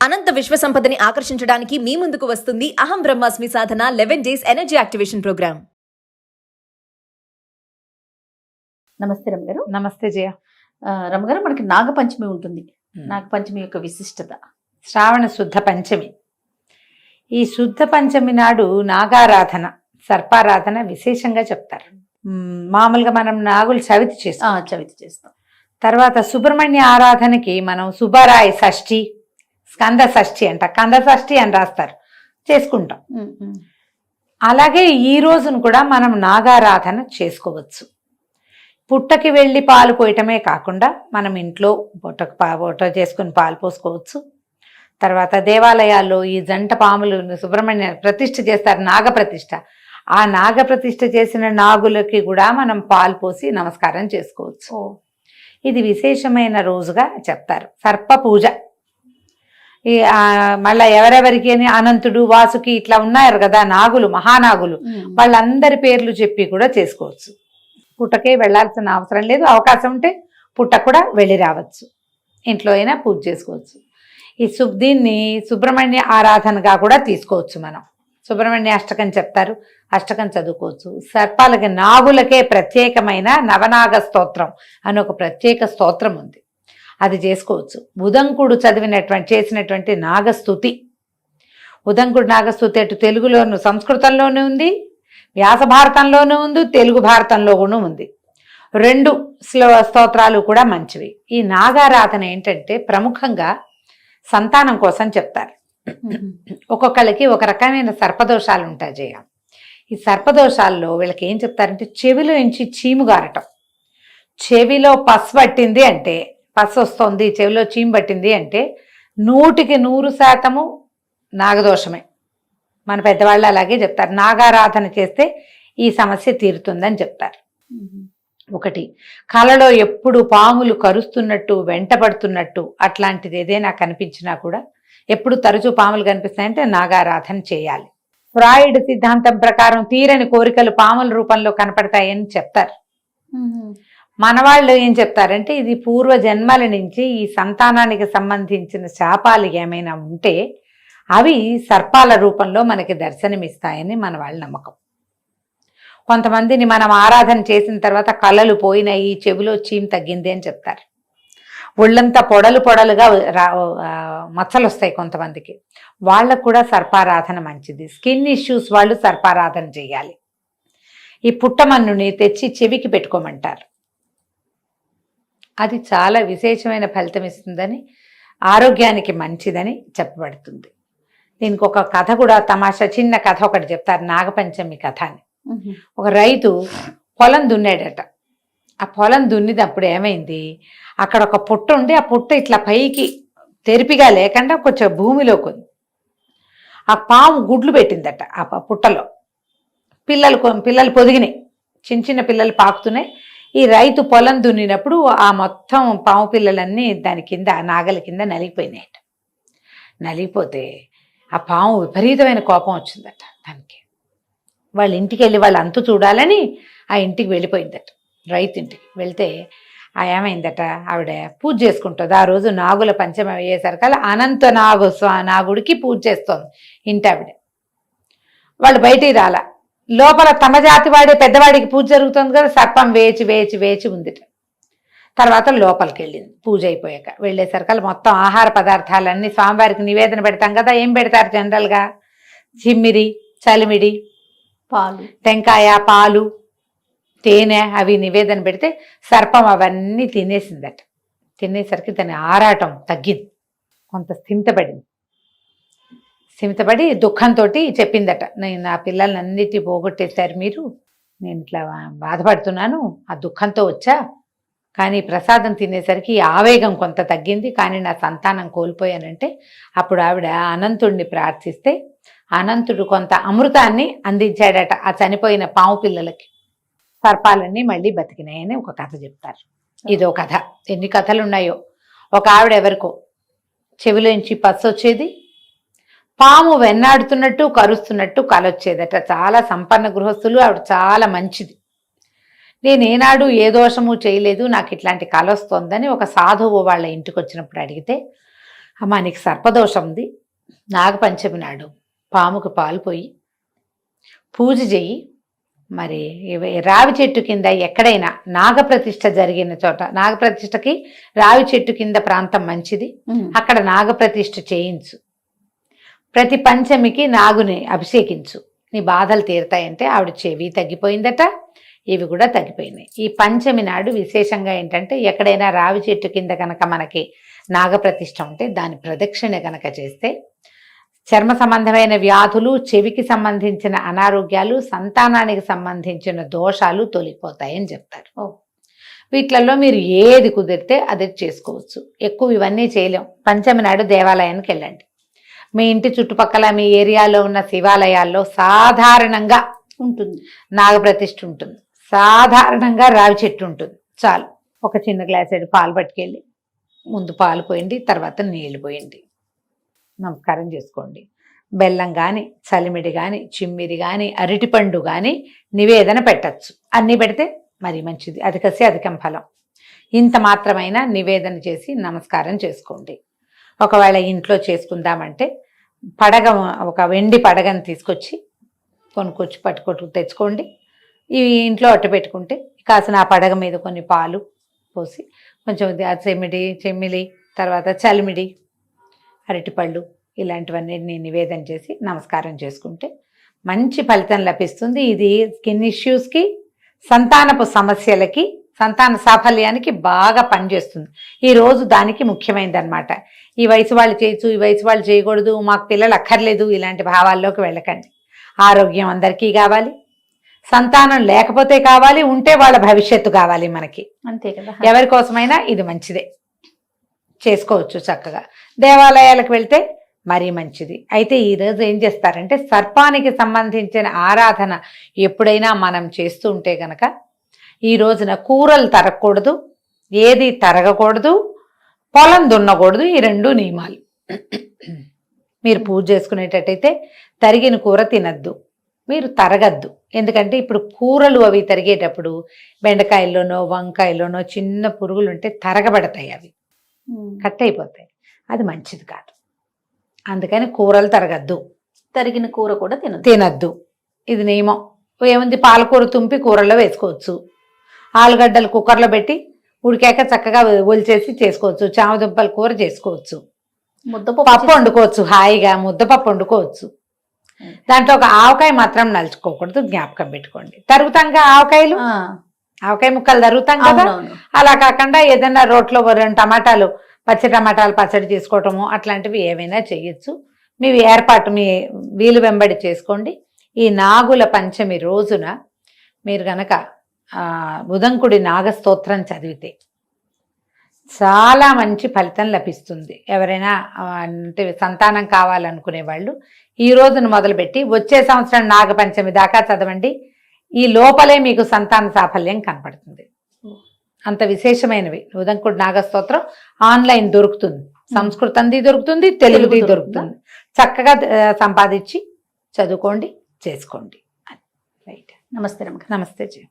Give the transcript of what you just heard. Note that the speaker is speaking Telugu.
అనంత విశ్వ సంపదని ఆకర్షించడానికి మీ ముందుకు వస్తుంది అహం బ్రహ్మాస్మి సాధన 11 డేస్ ఎనర్జీ యాక్టివేషన్ ప్రోగ్రామ్. నమస్తే రమగారు. నమస్తే జయ. రమగారు, మనకి నాగపంచమి ఉంటుంది. నాగపంచమి యొక్క విశిష్టత. శ్రావణ శుద్ధ పంచమి. ఈ శుద్ధ పంచమి నాడు నాగారాధన, సర్పారాధన విశేషంగా చెప్తారు. మామూలుగా మనం నాగులు చవితి చేస్తాం. చవితి చేస్తాం. తర్వాత సుబ్రహ్మణ్య ఆరాధనకి మనం సుబ్బరాయ షష్ఠి, స్కంద షష్ఠి అంట, కంద షష్ఠి అని రాస్తారు, చేసుకుంటాం. అలాగే ఈ రోజును కూడా మనం నాగారాధన చేసుకోవచ్చు. పుట్టకి వెళ్ళి పాలు పోయటమే కాకుండా మనం ఇంట్లో పొట్ట చేసుకుని పాలు పోసుకోవచ్చు. తర్వాత దేవాలయాల్లో ఈ జంట పాములు సుబ్రహ్మణ్య ప్రతిష్ఠ చేస్తారు, నాగప్రతిష్ఠ. ఆ నాగప్రతిష్ఠ చేసిన నాగులకి కూడా మనం పాలు పోసి నమస్కారం చేసుకోవచ్చు. ఇది విశేషమైన రోజుగా చెప్తారు. సర్ప పూజ ఈ మళ్ళీ ఎవరెవరికి అని అనంతుడు, వాసుకి ఇట్లా ఉన్నారు కదా నాగులు, మహానాగులు, వాళ్ళందరి పేర్లు చెప్పి కూడా చేసుకోవచ్చు. పుట్టకే వెళ్లాల్సిన అవసరం లేదు. అవకాశం ఉంటే పుట్ట కూడా వెళ్ళి రావచ్చు, ఇంట్లో అయినా పూజ చేసుకోవచ్చు. దీన్ని సుబ్రహ్మణ్య ఆరాధనగా కూడా తీసుకోవచ్చు. మనం సుబ్రహ్మణ్య అష్టకం చెప్తారు, అష్టకం చదువుకోవచ్చు. సర్పాలకి, నాగులకే ప్రత్యేకమైన నవనాగ స్తోత్రం అని ఒక ప్రత్యేక స్తోత్రం ఉంది, అది చేసుకోవచ్చు. ఉదంకుడు చేసినటువంటి నాగస్తుతి, ఉదంకుడు నాగస్తుతి అటు తెలుగులోను సంస్కృతంలోనూ ఉంది, వ్యాస భారతంలోనూ ఉంది, తెలుగు భారతంలో కూడా ఉంది. రెండు స్తోత్రాలు కూడా మంచివి. ఈ నాగారాధన ఏంటంటే ప్రముఖంగా సంతానం కోసం చెప్తారు. ఒక్కొక్కరికి ఒక రకమైన సర్పదోషాలు ఉంటాయి జయ. ఈ సర్పదోషాల్లో వీళ్ళకి ఏం చెప్తారంటే చెవిలో నుంచి చీము గారటం, చెవిలో పసు పట్టింది అంటే, పసు వస్తుంది, చెవిలో చీము పట్టింది అంటే 100% నాగదోషమే. మన పెద్దవాళ్ళు అలాగే చెప్తారు. నాగారాధన చేస్తే ఈ సమస్య తీరుతుందని చెప్తారు. ఒకటి, కలలో ఎప్పుడు పాములు కరుస్తున్నట్టు, వెంటబడుతున్నట్టు అట్లాంటిది ఏదైనా కనిపించినా కూడా, ఎప్పుడు తరచూ పాములు కనిపిస్తాయంటే నాగారాధన చేయాలి. ఫ్రాయిడ్ సిద్ధాంతం ప్రకారం తీరని కోరికలు పాముల రూపంలో కనపడతాయని చెప్తారు. మనవాళ్ళు ఏం చెప్తారంటే ఇది పూర్వ జన్మల నుంచి ఈ సంతానానికి సంబంధించిన శాపాలు ఏమైనా ఉంటే అవి సర్పాల రూపంలో మనకి దర్శనమిస్తాయని మన వాళ్ళ నమ్మకం. కొంతమందిని మనం ఆరాధన చేసిన తర్వాత కళలు పోయినాయి, చెవిలో చీమ్ తగ్గింది అని చెప్తారు. ఒళ్ళంతా పొడలుగా మచ్చలు వస్తాయి కొంతమందికి, వాళ్ళకు కూడా సర్పారాధన మంచిది. స్కిన్ ఇష్యూస్ వాళ్ళు సర్పారాధన చేయాలి. ఈ పుట్టమన్నుని తెచ్చి చెవికి పెట్టుకోమంటారు, అది చాలా విశేషమైన ఫలితం ఇస్తుందని, ఆరోగ్యానికి మంచిదని చెప్పబడుతుంది. దీనికి ఒక కథ కూడా, తమాషా చిన్న కథ ఒకటి చెప్తారు, నాగపంచమి కథ అని. ఒక రైతు పొలం దున్నాడట. ఆ పొలం దున్నినప్పుడు ఏమైంది, అక్కడ ఒక పుట్ట ఉండి ఆ పుట్ట ఇట్లా పైకి తెరిపిగా లేకుండా కొంచెం భూమిలోకి ఉంది. ఆ పాము గుడ్లు పెట్టిందట ఆ పుట్టలో. పిల్లలు పొదిగినాయి, చిన్న పిల్లలు పాకుతున్నాయి. ఈ రైతు పొలం దున్నినప్పుడు ఆ మొత్తం పాము పిల్లలన్నీ దాని కింద, నాగల కింద నలిగిపోయినాయట. నలిగిపోతే ఆ పాము విపరీతమైన కోపం వచ్చిందట దానికి. వాళ్ళ ఇంటికి వెళ్ళి వాళ్ళ అంతు చూడాలని ఆ ఇంటికి వెళ్ళిపోయిందట. రైతు ఇంటికి వెళ్తే ఏమైందట, ఆవిడ పూజ చేసుకుంటుంది. ఆ రోజు నాగుల పంచమి అయ్యేసరికల్లా అనంత నాగుడికి పూజ చేస్తోంది ఇంటి ఆవిడ. వాళ్ళు బయటికి రాలా, లోపల తమ జాతి వాడే పెద్దవాడికి పూజ జరుగుతుంది కదా, సర్పం వేచి వేచి వేచి ఉందిట. తర్వాత లోపలికి వెళ్ళింది. పూజ అయిపోయాక వెళ్ళేసరికల్లా మొత్తం ఆహార పదార్థాలన్నీ స్వామివారికి నివేదన పెడతాం కదా, ఏం పెడతారు జనరల్గా, చిమ్మిరి, చలిమిడి, పాలు, టెంకాయ, పాలు, తేనె అవి నివేదన పెడితే సర్పం అవన్నీ తినేసిందట. తినేసరికి దాని ఆరాటం తగ్గింది, కొంత స్థిమితపడి దుఃఖంతో చెప్పిందట, నేను నా పిల్లల్ని అన్నిటి పోగొట్టేశారు మీరు, నేను ఇట్లా బాధపడుతున్నాను, ఆ దుఃఖంతో వచ్చా, కానీ ప్రసాదం తినేసరికి ఆవేగం కొంత తగ్గింది, కానీ నా సంతానం కోల్పోయానంటే అప్పుడు ఆవిడ అనంతుడిని ప్రార్థిస్తే అనంతుడు కొంత అమృతాన్ని అందించాడట ఆ చనిపోయిన పాము పిల్లలకి. సర్పాలన్నీ మళ్ళీ బతికినాయని ఒక కథ చెప్తారు. ఇదో కథ, ఎన్ని కథలు ఉన్నాయో. ఒక ఆవిడ ఎవరికో చెవిలోంచి పస్సు వచ్చేది, పాము వెన్నాడుతున్నట్టు కరుస్తున్నట్టు కలొచ్చేదట. చాలా సంపన్న గృహస్థులు, ఆవిడ చాలా మంచిది. నేనేనాడు ఏ దోషము చేయలేదు, నాకు ఇట్లాంటి కల వస్తోందని ఒక సాధువు వాళ్ళ ఇంటికి వచ్చినప్పుడు అడిగితే అమ్మా నీకు సర్పదోషం ఉంది, నాగపంచమి నాడు పాముకు పాలు పోయి పూజ చెయ్యి. మరి రావి చెట్టు కింద ఎక్కడైనా నాగప్రతిష్ఠ జరిగిన చోట, నాగప్రతిష్ఠకి రావి చెట్టు కింద ప్రాంతం మంచిది, అక్కడ నాగప్రతిష్ఠ చేయించు. ప్రతి పంచమికి నాగుని అభిషేకించు, నీ బాధలు తీరుతాయంటే ఆవిడ చెవి తగ్గిపోయిందట, ఇవి కూడా తగ్గిపోయినాయి. ఈ పంచమి నాడు విశేషంగా ఏంటంటే ఎక్కడైనా రావి చెట్టు కింద కనుక మనకి నాగప్రతిష్ఠ ఉంటే దాని ప్రదక్షిణ కనుక చేస్తే చర్మ సంబంధమైన వ్యాధులు, చెవికి సంబంధించిన అనారోగ్యాలు, సంతానానికి సంబంధించిన దోషాలు తొలగిపోతాయని చెప్తారు. వీటిలలో మీరు ఏది కుదిరితే అది చేసుకోవచ్చు. ఎక్కువ ఇవన్నీ చేయలేం. పంచమి నాడు దేవాలయానికి వెళ్ళండి. మీ ఇంటి చుట్టుపక్కల మీ ఏరియాలో ఉన్న శివాలయాల్లో సాధారణంగా ఉంటుంది, నాగప్రతిష్ఠ ఉంటుంది, సాధారణంగా రావి చెట్టు ఉంటుంది. చాలు, ఒక చిన్న గ్లాసెడు పాలు పట్టుకెళ్ళి ముందు పాలు పోయండి, తర్వాత నీళ్లు పోయండి, నమస్కారం చేసుకోండి. బెల్లం కానీ, చలిమిడి కానీ, చిమ్మిరి కానీ, అరటిపండు కానీ నివేదన పెట్టచ్చు. అన్నీ పెడితే మరి మంచిది, అధికసి అధికం ఫలం. ఇంత మాత్రమైనా నివేదన చేసి నమస్కారం చేసుకోండి. ఒకవేళ ఇంట్లో చేసుకుందామంటే పడగ, ఒక వెండి పడగని తీసుకొచ్చి కొనుక్కొచ్చి పట్టుకొట్టు తెచ్చుకోండి. ఇవి ఇంట్లో అట్టు పెట్టుకుంటే కాసిన ఆ పడగ మీద కొన్ని పాలు పోసి కొంచెం చెమ్మిలి, తర్వాత చలిమిడి, అరటిపళ్ళు ఇలాంటివన్నీ నివేదన చేసి నమస్కారం చేసుకుంటే మంచి ఫలితం లభిస్తుంది. ఇది స్కిన్ ఇష్యూస్కి, సంతానపు సమస్యలకి, సంతాన సాఫల్యానికి బాగా పనిచేస్తుంది. ఈ రోజు దానికి ముఖ్యమైనదన్నమాట. ఈ వయసు వాళ్ళు చేయొచ్చు, ఈ వయసు వాళ్ళు చేయకూడదు, మాకు పిల్లలు అక్కర్లేదు, ఇలాంటి భావాల్లోకి వెళ్ళకండి. ఆరోగ్యం అందరికీ కావాలి, సంతానం లేకపోతే కావాలి, ఉంటే వాళ్ళ భవిష్యత్తు కావాలి మనకి, అంతే కదా. ఎవరి కోసమైనా ఇది మంచిదే, చేసుకోవచ్చు చక్కగా. దేవాలయాలకు వెళ్తే మరీ మంచిది. అయితే ఈరోజు ఏం చేస్తారంటే సర్పానికి సంబంధించిన ఆరాధన ఎప్పుడైనా మనం చేస్తూ ఉంటే గనక ఈ రోజున కూరలు తరగకూడదు, ఏది తరగకూడదు, పొలం దున్నకూడదు. ఈ 2 నియమాలు. మీరు పూజ చేసుకునేటట్టయితే తరిగిన కూర తినద్దు, మీరు తరగద్దు. ఎందుకంటే ఇప్పుడు కూరలు అవి తరిగేటప్పుడు బెండకాయల్లోనో వంకాయల్లోనో చిన్న పురుగులు ఉంటే తరగబడతాయి, అవి కట్ అయిపోతాయి, అది మంచిది కాదు. అందుకని కూరలు తరగద్దు, తరిగిన కూర కూడా తినద్దు. ఇది నియమం. ఏముంది, పాలకూర తుంపి కూరలో వేసుకోవచ్చు, ఆలుగడ్డలు కుక్కర్లో పెట్టి ఉడికాక చక్కగా ఒలిచేసి చేసుకోవచ్చు, చామదుంపల కూర చేసుకోవచ్చు, పప్పు వండుకోవచ్చు, హాయిగా ముద్దపప్పు వండుకోవచ్చు. దాంట్లో ఒక ఆవకాయ మాత్రం నలుచుకోకూడదు, జ్ఞాపకం పెట్టుకోండి. తరుగుతాంగా ఆవకాయలు, ఆవకాయ ముక్కలు తరుగుతాం కదా, అలా కాకుండా ఏదైనా రోట్లో 2 టమాటాలు, పచ్చి టమాటాలు పచ్చడి చేసుకోవటము అట్లాంటివి ఏవైనా చేయొచ్చు. మీ ఏర్పాటు మీ వీలు వెంబడి చేసుకోండి. ఈ నాగుల పంచమి రోజున మీరు గనక ఉదంకుడి నాగస్తోత్రం చదివితే చాలా మంచి ఫలితం లభిస్తుంది. ఎవరైనా అంటే సంతానం కావాలనుకునే వాళ్ళు ఈ రోజును మొదలుపెట్టి వచ్చే సంవత్సరం నాగపంచమి దాకా చదవండి. ఈ లోపలే మీకు సంతాన సాఫల్యం కనపడుతుంది. అంత విశేషమైనవి. ఉదంకుడి నాగస్తోత్రం ఆన్లైన్ దొరుకుతుంది, సంస్కృతంది దొరుకుతుంది, తెలుగుది దొరుకుతుంది. చక్కగా సంపాదించి చదువుకోండి, చేసుకోండి. రైట్. నమస్తే. నమస్తే జీ.